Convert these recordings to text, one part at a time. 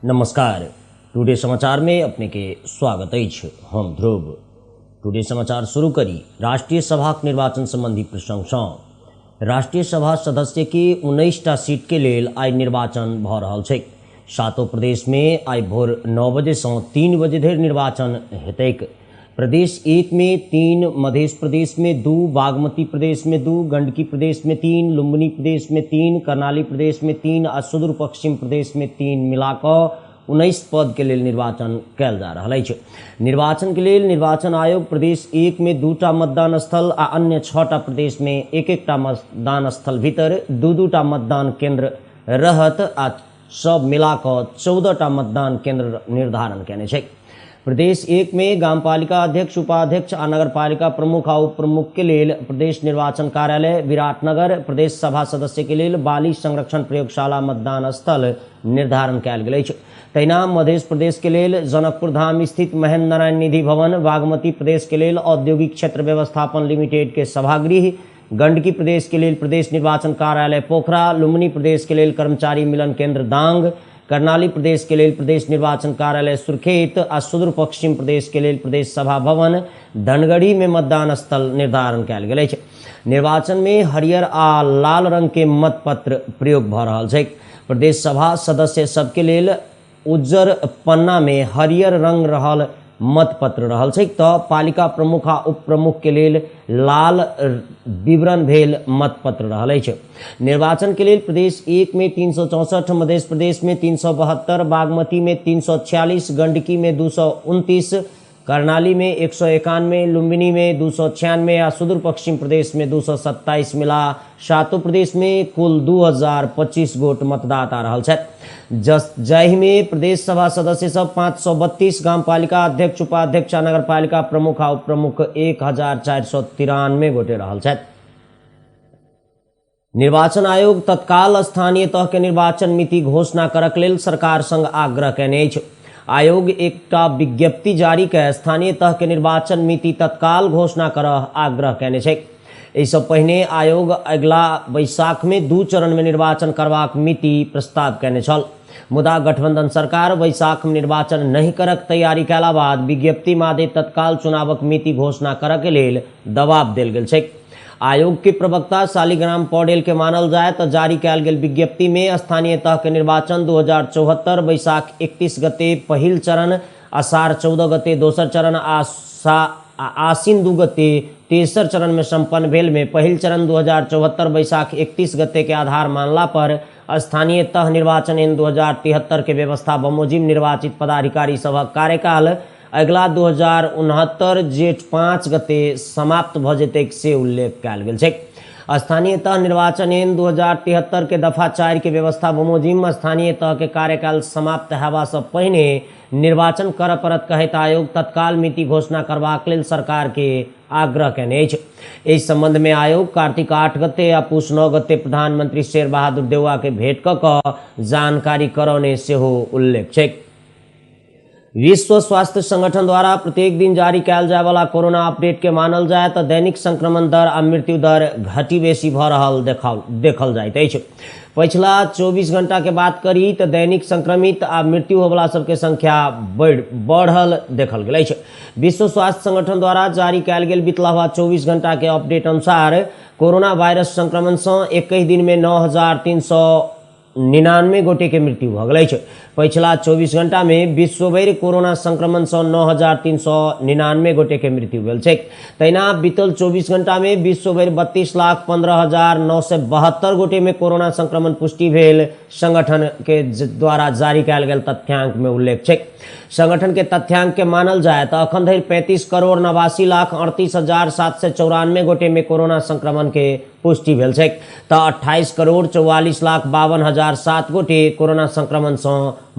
नमस्कार। टुडे समाचार में अपने के स्वागत अछि। हम ध्रुव। टुडे समाचार शुरू करी राष्ट्रीय सभा निर्वाचन संबंधी प्रशंसा। राष्ट्रीय सभा सदस्य की 19टा सीट के लेल आइ निर्वाचन भ रहल छै। सातों प्रदेश में आइ भोर 9 बजे से 3 बजे धरि निर्वाचन हेतैक। प्रदेश 1 में 3, मध्य प्रदेश में 2, बागमती प्रदेश में 2, गंडकी प्रदेश में 3, लुम्बिनी प्रदेश में 3, कर्णाली प्रदेश में 3 आ सुदूर पश्चिम प्रदेश में 3 मिलाकर 19 पद के लिए निर्वाचन कयल जा रहल अछि। निर्वाचन के लिए निर्वाचन आयोग प्रदेश 1 में 2टा मतदान स्थल आ अन्य 6टा प्रदेश में 1-1टा मतदान स्थल भीतर 2-2टा मतदान केंद्र रहत आ सब मिलाकर 14टा मतदान केंद्र निर्धारण केने छै। प्रदेश 1 में गामपालिका अध्यक्ष, उपाध्यक्ष आ नगरपालिका प्रमुख आ उप प्रमुख के लिए प्रदेश निर्वाचन कार्यालय विराटनगर, प्रदेश सभा सदस्य के लिए बाली संरक्षण प्रयोगशाला मतदान स्थल निर्धारण कयल गेल अछि। तहिना मध्य प्रदेश के लिए जनकपुर धाम स्थित महेंद्र नारायण निधि भवन, बागमती प्रदेश के लिए औद्योगिक क्षेत्र व्यवस्थापन लिमिटेड के सभागृह, गंडकी प्रदेश के लिए प्रदेश निर्वाचन कार्यालय पोखरा, लुम्बिनी प्रदेश के लिए कर्मचारी मिलन केंद्र दांग, कर्णाली प्रदेश के लिए प्रदेश निर्वाचन कार्यालय सुर्खेत आ सुदूर पश्चिम प्रदेश के लिए प्रदेश सभा भवन धनगढ़ी में मतदान स्थल निर्धारण कयल गेल अछि। निर्वाचन में हरियर आ लाल रंग के मतपत्र प्रयोग भ रहल छै। प्रदेश सभा सदस्य सबके लेल उज्जर पन्ना में हरियर रंग रहल मतपत्र रहल छै, तो पालिका प्रमुख आ उप प्रमुख के लिए लाल विवरण भेल मतपत्र रहल अछि। निर्वाचन के लिए प्रदेश 1 में 364, मध्य प्रदेश में 372, बागमती में 346, गंडकी में 229, कर्णाली में 191, लुम्बिनी में 296 आ सुदूर पश्चिम प्रदेश में 227 मिला सातों प्रदेश में कुल 2025 गोट मतदाता रहल छथि। जाहि में प्रदेश सभा सदस्य सब 532, गामपालिका अध्यक्ष, उपाध्यक्ष आ नगरपालिका प्रमुख आ उप प्रमुख 1493 गोटे रहल छथि। निर्वाचन आयोग तत्काल स्थानीय तह के निर्वाचन मिति घोषणा करक लेल सरकार संग आग्रह केने अछि। आयोग एकटा विज्ञप्ति जारी कऽ स्थानीय तह के निर्वाचन मिति तत्काल घोषणा करह आग्रह केने छै। एहिसँ पहिने आयोग अगिला बैसाख में 2 चरण में निर्वाचन करबाक मिति प्रस्ताव केने छल, मुदा गठबंधन सरकार बैसाख में निर्वाचन नहीं करक तैयारी कैला बाद विज्ञप्ति मादे तत्काल चुनावक मिति घोषणा करक लेल दबाव देल गेल छै। आयोग के प्रवक्ता शालिग्राम पौडेल के मानल जाए तो जारी कैल गेल विज्ञप्ति में स्थानीय तह के निर्वाचन 2074 बैसाख 31 गते पहिल चरण, आषाढ़ 14 गते दोसर चरण आसीन 2 गते तेसर चरण में संपन्न भेल में पहिल चरण 2074 बैसाख 31 गते के आधार मानला पर स्थानीय तह निर्वाचन इन 2073 के व्यवस्था बमोजिम निर्वाचित पदाधिकारी सभक कार्यकाल अगला 2069 जेठ 5 गते समाप्त भ जेतैक से उल्लेख कयल गेल छै। स्थानीय तह निर्वाचन एन 2073 के दफा 4 के व्यवस्था बमोजिम स्थानीय तह के कार्यकाल समाप्त हेबा से पहिने निर्वाचन करऽ पड़त कहैत आयोग तत्काल मिति घोषणा करबाक लेल सरकार के आग्रह केने अछि। एहि संबंध में आयोग कार्तिक 8 गते आ पूस 9 गते प्रधानमंत्री शेर बहादुर देउवा के भेंट कऽ जानकारी करौने सेहो उल्लेख छै। विश्व स्वास्थ्य संगठन द्वारा प्रत्येक दिन जारी कैल जाय वाला कोरोना अपडेट के मानल जाए तो दैनिक संक्रमण दर आ मृत्यु दर घटी बेसी भ रहल देखल जाइत अछि। पिछला 24 घंटा के बात करी तो दैनिक संक्रमित आ मृत्यु होवला सबके संख्या बढ़ल देखल गेल अछि। विश्व स्वास्थ्य संगठन द्वारा जारी कैल गेल बितलावा 24 घंटा के अपडेट अनुसार कोरोना वायरस संक्रमण से एक ही दिन में 9399 गोटे के मृत्यु भ गेल अछि। पिछला 24 घंटा में विश्व भरि कोरोना संक्रमण से 9399 गोटे के मृत्यु भेल छै। तहिना बीतल 24 घंटा में विश्व भरि 32,15,972 गोटे में कोरोना संक्रमण पुष्टि भेल संगठन के द्वारा जारी कैल गेल तथ्यांक में उल्लेख छै। संगठन के तथ्यांक के मानल जाए तो अखन धरि 35,89,38,794 गोटे में कोरोना संक्रमण के पुष्टि भेल छै, तो 28,44,52,007 गोटे कोरोना संक्रमण से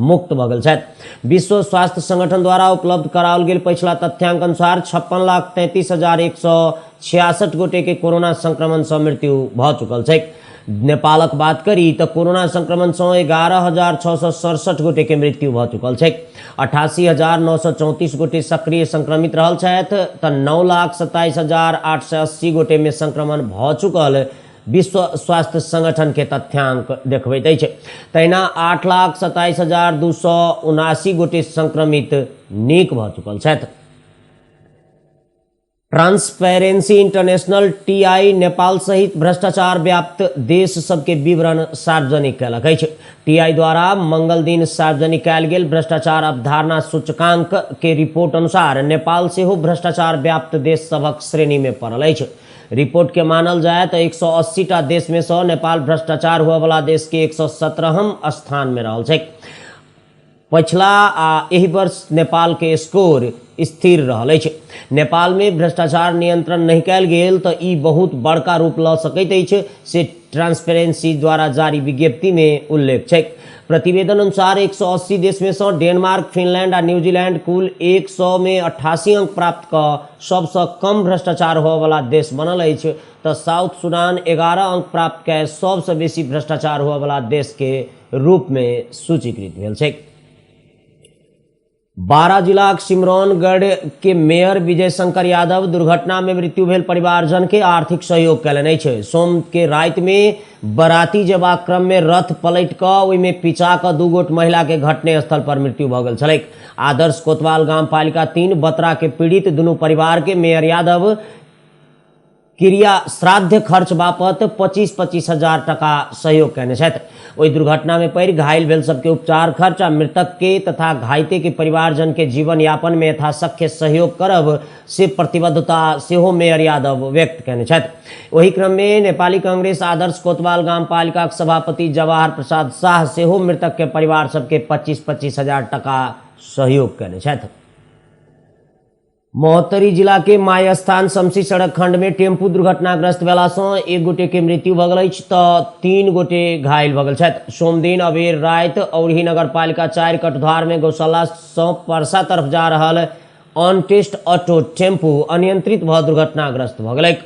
मुक्त भ गेल छथि। विश्व स्वास्थ्य संगठन द्वारा उपलब्ध कराओल गेल पिछला तथ्यांक अनुसार 56,33,166 गोटे के कोरोना संक्रमण से मृत्यु भ चुकल छै। नेपालक बात करी तो कोरोना संक्रमण से 11,667 गोटे के मृत्यु भ चुकल छै। 88,934 गोटे सक्रिय संक्रमित रहल छथि, तो 9,27,880 गोटे में संक्रमण भ चुकल विश्व स्वास्थ्य संगठन के तथ्यांक देखबैत अछि। तहिना 8,27,279 गोटे संक्रमित नीक भऽ चुकल छथि। ट्रांसपेरेंसी इंटरनेशनल टीआई नेपाल सहित भ्रष्टाचार व्याप्त देश सबके विवरण सार्वजनिक कयलक अछि। टीआई द्वारा मंगल दिन सार्वजनिक कयल गेल भ्रष्टाचार अवधारणा सूचकांक के रिपोर्ट अनुसार नेपाल सेहो भ्रष्टाचार व्याप्त देश सभक श्रेणी में पड़ल अछि। रिपोर्ट के मानल जाए तो 180 टा देश में से नेपाल भ्रष्टाचार हुआ वाला देश के 117 स्थान में रहल छै। पछिला एहि वर्ष नेपाल के स्कोर स्थिर रहल अछि। नेपाल में भ्रष्टाचार नियंत्रण नहीं कयल गेल तो ई बहुत बड़का रूप ल सकैत अछि से ट्रांसपेरेंसी द्वारा जारी विज्ञप्ति में उल्लेख छै। प्रतिवेदन अनुसार 180 देश में से डेनमार्क, फिनलैंड और न्यूजीलैंड कुल 100 में 88 अंक प्राप्त क सबसे कम भ्रष्टाचार होए वाला देश बनल अछि, तो साउथ सुडान 11 अंक प्राप्त कै सबसे बेसी भ्रष्टाचार होए वाला देश के रूप में सूचीकृत भेल छै। 12 जिलाक सिमरौनगढ़ के मेयर विजय शंकर यादव दुर्घटना में मृत्यु भेल परिवारजन के आर्थिक सहयोग कयलनि अछि। सोम के राति में बराती जेबाक क्रम में रथ पलटि कऽ ओहिमे पिचा कऽ 2 गोट महिला के घटने स्थल पर मृत्यु भऽ गेल छलैक। आदर्श कोतवाल गाम पालिका 3 बतरा के पीड़ित दुनू परिवार के मेयर यादव क्रिया श्राद्ध खर्च बापत 25-25 हजार टका सहयोग कयने छथि। ओहि दुर्घटना में पड़ि घायल भेल सबके उपचार खर्च आ मृतक के तथा घायते के परिवारजन के जीवन यापन में यथाशक्य सहयोग करब से प्रतिबद्धता सेहो मेयर यादव व्यक्त कयने छथि। ओहि क्रम में नेपाली कांग्रेस आदर्श कोतवाल गाम पालिका के सभापति जवाहर प्रसाद शाह सेहो मृतक के परिवार सबके 25-25 हजार टका सहयोग कयने छथि। महोत्तरी जिला के माय स्थान शमशी सड़क खंड में टेम्पू दुर्घटनाग्रस्त भेला सँ 1 गोटे के मृत्यु भऽ गेल अछि तऽ 3 गोटे घायल भऽ गेल छथि। सोम दिन अबेर राति औरही नगर पालिका 4 कटधार में गौशाला सँ परसा तरफ जा रहल ऑन टेस्ट ऑटो टेम्पू अनियंत्रित भऽ दुर्घटनाग्रस्त भऽ गेलै।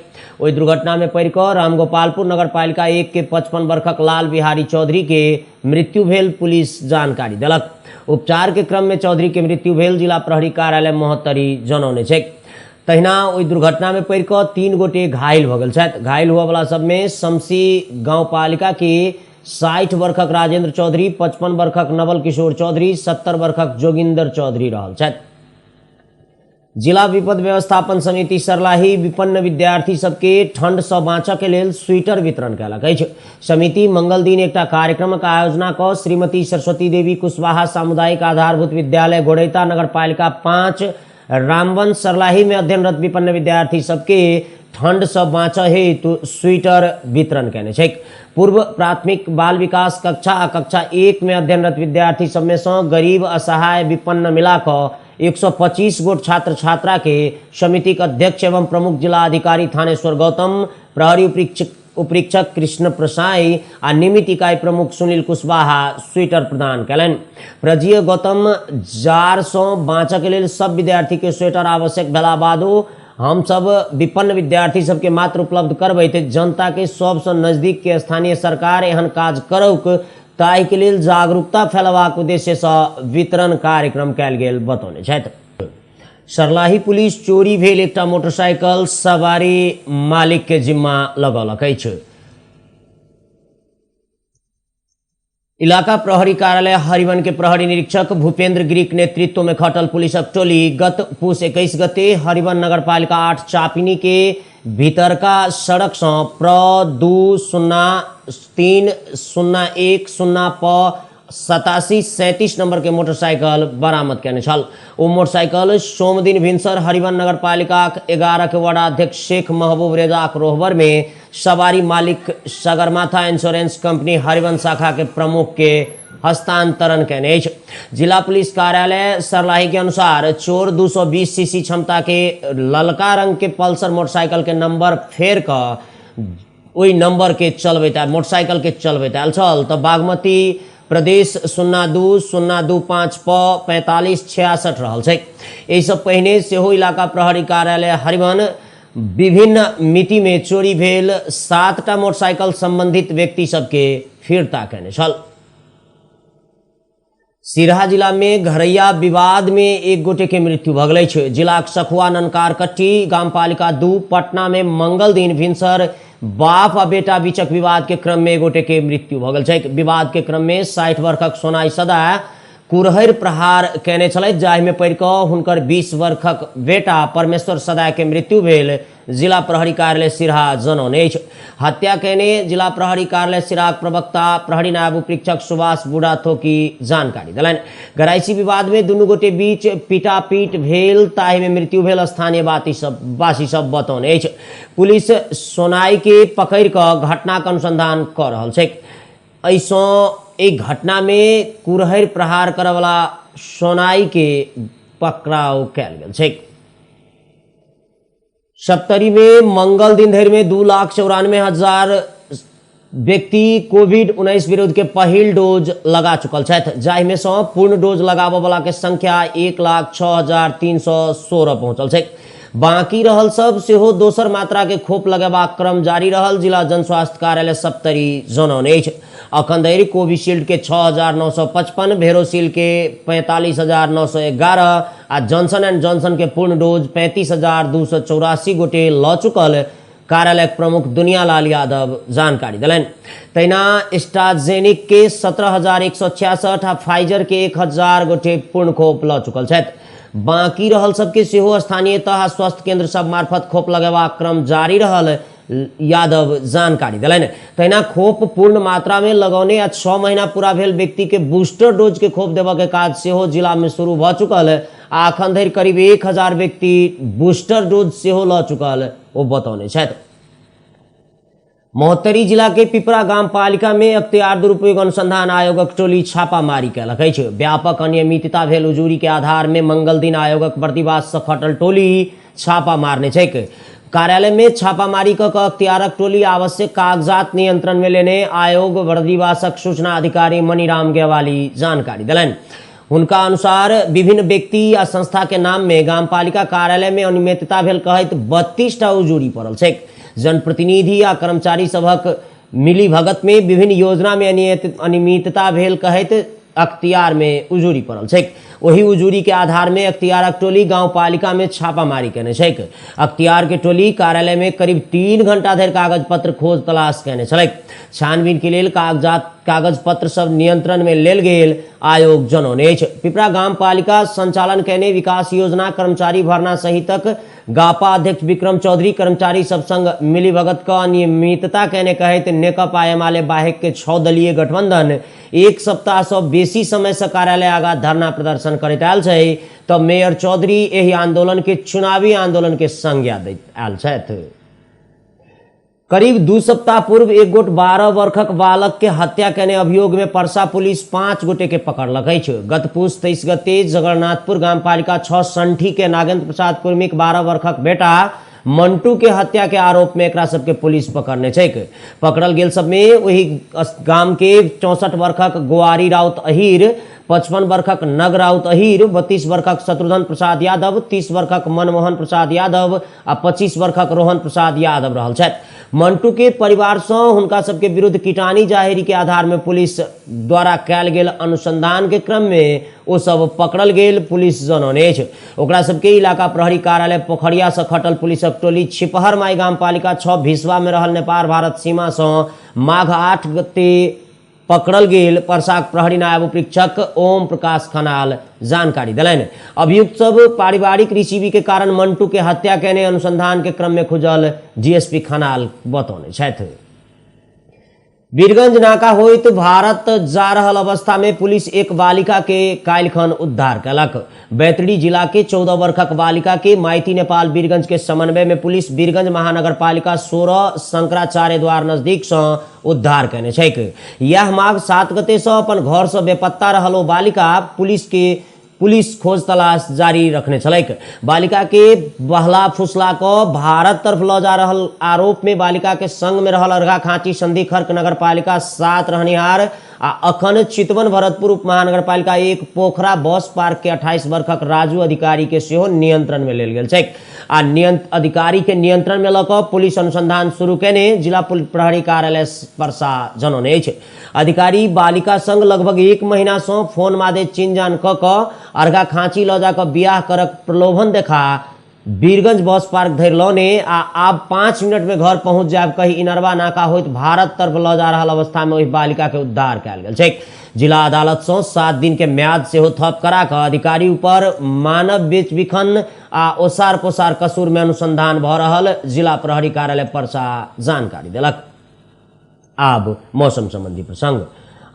ओहि दुर्घटना में पड़ि कऽ रामगोपालपुर नगर पालिका 1 के 55 वर्षक लाल बिहारी चौधरी के मृत्यु भेल पुलिस जानकारी देलक। उपचार के क्रम में चौधरी के मृत्यु भेल जिला प्रहरी कार्यालय महोत्तरी जनौने छै। तहिना ओहि दुर्घटना में पड़ि कऽ 3 गोटे घायल भऽ गेल छथि। घायल हुआ वाला सब में शमशी गांव पालिका के 60 वर्षक राजेंद्र चौधरी, 55 वर्षक नवल किशोर चौधरी, 70 वर्षक जोगिंदर चौधरी रहल छथि। जिला विपद व्यवस्थापन समिति सरलाही विपन्न विद्यार्थी सबके ठंड से बाँचऽ के लेल स्वेटर वितरण कयलक अछि। समिति मंगल दिन एकटा कार्यक्रमक आयोजना कऽ श्रीमती सरस्वती देवी कुशवाहा सामुदायिक आधारभूत विद्यालय घोड़ैता नगर पालिका 5 रामवन सरलाही में अध्ययनरत विपन्न विद्यार्थी सबके ठंड से बाँचऽ हेतु स्वेटर वितरण कयने छै। पूर्व प्राथमिक बाल विकास कक्षा आ कक्षा 1 में अध्ययनरत विद्यार्थी सब में से गरीब असहाय विपन्न मिला कऽ 125 गोट छात्र छात्रा के समिति के अध्यक्ष एवं प्रमुख जिला अधिकारी थानेश्वर गौतम, प्रहरी उपरीक्षक कृष्ण प्रसाई आ निमित इकाई प्रमुख सुनील कुशवाहा स्वेटर प्रदान कयलनि। प्रजीय गौतम जार सँ बाँचऽ के लेल सब विद्यार्थी के स्वेटर आवश्यक भेला बादो हम सब विपन्न विद्यार्थी सबके मात्र उपलब्ध करबै तऽ जनता के सबसँ नजदीक के स्थानीय सरकार एहन काज करौक ताहि के लेल जागरूकता फैलबाक उद्देश्य से वितरण कार्यक्रम कयल गेल बतौने छथि। सरलाही पुलिस चोरी भेल एकटा मोटरसाइकिल सवारी मालिक के जिम्मा लगौलक अछि। इलाका प्रहरी कार्यालय हरिवन के प्रहरी निरीक्षक भूपेंद्र गिरी के नेतृत्व में खटल पुलिसक टोली गत पुष 21 गते हरिवन नगर पालिका 8 चापिनी के भीतरका सड़क से प्र 20301 प 8737 नंबर के मोटरसाइकिल बरामद कयने छल। ओ मोटरसाइकिल सोम दिन भिनसर हरिवन नगर पालिका 11 के वार्ड अध्यक्ष शेख महबूब रेजाक रोहबर में सवारी मालिक सगरमाथा इंश्योरेंस कंपनी हरिवन शाखा के प्रमुख के हस्तांतरण कयने अछि। जिला पुलिस कार्यालय सरलाही के अनुसार चोर 220 सीसी क्षमता के ललका रंग के पल्सर मोटरसाइकिल के नंबर फेर कऽ ओहि नंबर के चलबैत मोटरसाइकिल के चलबैत आयल छल तऽ बागमती प्रदेश 02025 प 4566 रहल छै। एहि सब पहिने सेहो इलाका प्रहरी कार्यालय हरिवन विभिन्न मिति में चोरी भेल 7टा मोटरसाइकिल संबंधित व्यक्ति सबके फिरता कयने छल। सिरहा जिला में घरैया विवाद में 1 गोटे के मृत्यु भऽ गेल अछि। जिलाक सखुआ ननकार कट्टी गाम पालिका 2 पटना में मंगल दिन भिनसर बाप आ बेटा बीचक विवाद के क्रम में गोटे के मृत्यु भ गेल छै। विवाद के क्रम में 60 वर्षक सोनाई सदा कुरहरि प्रहार केने छलथि, जाहि में पड़ि कऽ हुनकर 20 वर्षक बेटा परमेश्वर सदाय के मृत्यु भेल। जिला प्रहरी कार्यालय सिरहा जनौने अछि। हत्या केने जिला प्रहरी कार्यालय सिरहा प्रवक्ता प्रहरी नायब उपरीक्षक सुभाष बुढ़ाथोकी जानकारी देलनि। गराइसी विवाद में दुनू गोटे बीच पीटापीट भेल, ताहि में मृत्यु भेल स्थानीय वासी सब बतौने अछि। पुलिस सोनाई के पकड़ि कऽ घटनाक अनुसंधान कऽ रहल छै। ऐसो एक घटना में कुरहरि प्रहार करय वाला सोनाई के पकड़ाव कयल गेल छै। सप्तरी में मंगल दिन धरि में 2,94,000 व्यक्ति कोविड-19 विरुद्ध के पहिल डोज लगा चुकल छथि, जाहि में सँ पूर्ण डोज लगाबय वाला के संख्या 1,06,316 पहुंचल छै। बाकी रहल सब सेहो दोसर मात्रा के खोप लगेबाक क्रम जारी रहल। जिला जन स्वास्थ्य कार्यालय सप्तरी जनौने अछि। अखन धरि कोविशील्ड के 6,955, भेरोसिल के 45,911 आ जॉनसन एंड जॉनसन के पूर्ण डोज 35,284 गोटे लऽ चुकल कार्यालय प्रमुख दुनियालाल यादव जानकारी दिलनि। तहिना एस्ट्राजेनिक के 17,166 आ फाइजर के 1,000 गोटे पूर्ण खोप लऽ चुकल छथि। बाकी रहल सबके सेहो स्थानीयतः स्वास्थ्य केंद्र सब मार्फत खोप लगेबाक क्रम जारी रहल, यादव जानकारी दिलनि। तहिना खोप पूर्ण मात्रा में लगौने आ 6 महीना पूरा भेल व्यक्ति के बूस्टर डोज के खोप देबऽ के काज सेहो जिला में शुरू भऽ चुकल आ अखन धरि करीब 1,000 व्यक्ति बूस्टर डोज सेहो लऽ चुकल ओ बतौने छथि। महोत्तरी जिला के पिपरा गाम पालिका में अख्तियार दुरुपयोग अनुसंधान आयोगक टोली छापामारी कयलक अछि। व्यापक अनियमितता भेल उजूरी के आधार में मंगल दिन आयोगक बर्दिवास सँ खटल टोली छापा मारने छै। कार्यालय में छापामारी कऽ अख्तियारक टोली आवश्यक कागजात नियंत्रण में लेने आयोग बर्दिवासक सूचना अधिकारी मनीराम गेवाली जानकारी दिलनि। हुनका अनुसार विभिन्न व्यक्ति आ संस्था के नाम में गामपालिका कार्यालय में अनियमितता भेल कहैत 32टा उजूरी पड़ल छै। जनप्रतिनिधि आ कर्मचारी सभक मिली भगत में विभिन्न योजना में अनियमितता भेल कहैत अख्तियार में उजूरी पड़ल छै। वही उजूरी के आधार में अख्तियारक टोली गांव पालिका में छापामारी केने छै। अख्तियार के टोली कार्यालय में करीब 3 घंटा धरि कागज पत्र खोज तलाश केने छलैक। छानबीन के लेल कागज पत्र सब नियंत्रण में लेल गेल, आयोग जनौने अछि। पिपरा गाम पालिका संचालन केने विकास योजना कर्मचारी भरना सहितक गापा अध्यक्ष विक्रम चौधरी कर्मचारी सब संग मिलीभगत का अनियमितता केने कहैत नेकपा एमाले बाहेक के 6 दलीय गठबंधन 1 सप्ताह से बेसी समय से कार्यालय आगा धरना प्रदर्शन करैत आयल छै। तब मेयर चौधरी एहि आंदोलन के चुनावी आंदोलन के संज्ञा दैत आयल छथि। करीब 2 सप्ताह पूर्व एक गोट 12 वर्षक बालक के हत्या केने अभियोग में परसा पुलिस 5 गोटे के पकड़लक अछि। गत पूस 23 गते जगन्नाथपुर गामपालिका 6 संठी के नागेंद्र प्रसाद कुर्मीक 12 वर्षक बेटा मंटू के हत्या के आरोप में एकरा सबके पुलिस पकड़ने छै। पकड़ल गेल सब में वही गाम के 64 वर्षक गोवारी राउत अहीर, 55 वर्षक नग राउत अहीर, 32 वर्षक शत्रुघ्न प्रसाद यादव, 30 वर्षक मनमोहन प्रसाद यादव आ 25 वर्षक रोहन प्रसाद यादव रहल छथि। मंटू के परिवार से हुनका सबके विरुद्ध कीटानी जाहिरी के आधार में पुलिस द्वारा कयल गेल अनुसंधान के क्रम में ओ सब पकड़ल गेल, पुलिस जनौने अछि। ओकरा सबके इलाका प्रहरी कार्यालय पोखरिया से खटल पुलिसक टोली छिपहर माई गाम पालिका 6 भिसवा में रहल नेपाल भारत सीमा से माघ 8 गते पकड़ल गेल, परसाक प्रहरी नायब उपरीक्षक ओम प्रकाश खनाल जानकारी दिलनि। अभियुक्त सब पारिवारिक रिसीवी के कारण मंटू के हत्या केने अनुसंधान के क्रम में खुजल, डीएसपी खनाल बतौने छथि। वीरगंज नाका होइत भारत जा रहल अवस्था में पुलिस एक बालिका के काल्हिखन उद्धार कयलक। बैतडी जिला के 14 वर्षक बालिका के माइती नेपाल वीरगंज के समन्वय में पुलिस वीरगंज महानगर पालिका 16 शंकराचार्य द्वार नजदीक से उद्धार केने छै। यह माघ 7 गते से अपन घर से बेपत्ता रहल ओ बालिका पुलिस खोज तलाश जारी रखने छलैक। बालिका के बहला फुसला को भारत तरफ लऽ जा रहल आरोप में बालिका के संग में रहल अर्घा खाँची संधि खर्क नगर पालिका 7 रहनिहार आ अखन चितवन भरतपुर उप महानगर पालिका 1 पोखरा बस पार्क के 28 वर्षक राजू अधिकारी के सेहो नियंत्रण में लेल गेल छै। आ अधिकारी के नियंत्रण में लऽ कऽ पुलिस अनुसंधान शुरू केने जिला प्रहरी कार्यालय परसा जनौने अछि। अधिकारी बालिका संग लगभग 1 महीना से फोन मादे चिन्ह जान कऽ अर्घा खाँची लऽ जाकऽ बियाह करक प्रलोभन देखा बीरगंज बस पार्क धरि लौने आ आब 5 मिनट में घर पहुंच जायब कही इनरवा नाका होइत भारत तरफ लऽ जा रहल अवस्था में ओहि बालिका के उद्धार कयल गेल छै। जिला अदालत सँ 7 दिन के म्याद सेहो थप करा कऽ अधिकारी ऊपर मानव बेचबिखन आ ओसार पोसार कसूर में अनुसंधान भऽ रहल जिला प्रहरी कार्यालय परसा जानकारी देलक। आब मौसम संबंधी प्रसंग।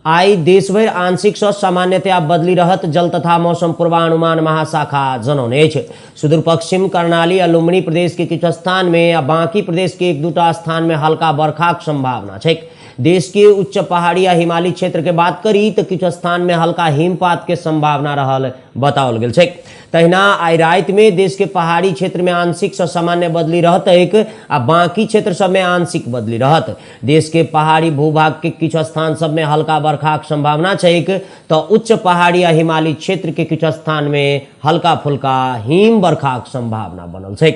आई देशभर आंशिक सँ सामान्यतया बदली रहत जल तथा मौसम पूर्वानुमान महाशाखा जनौने अछि। सुदूर पश्चिम कर्णाली आ लुम्बिनी प्रदेश के किछु स्थान में आ बाकी प्रदेश के 1-2टा स्थान में हल्का बरखाक संभावना छै। देश के उच्च पहाड़ी आ हिमालयी क्षेत्र के बात करी तो किछु स्थान में हल्का हिमपात के संभावना रहल बताओल गेल छै। तहिना आई राति में देश के पहाड़ी क्षेत्र में आंशिक से सामान्य बदली रहत आ बाकी क्षेत्र सब में आंशिक बदली रहत। देश के पहाड़ी भूभाग के किछु स्थान सब में हल्का बरखाक संभावना छै तो उच्च पहाड़ी आ हिमालयी क्षेत्र के किछु स्थान में हल्का फुल्का हिम बरखाक संभावना बनल छै।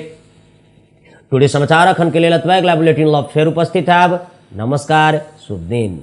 टुडे समाचार अखन के लेल एतबे। अगला बुलेटिन लऽ फेर उपस्थित हैब। नमस्कार, शुभ दिन।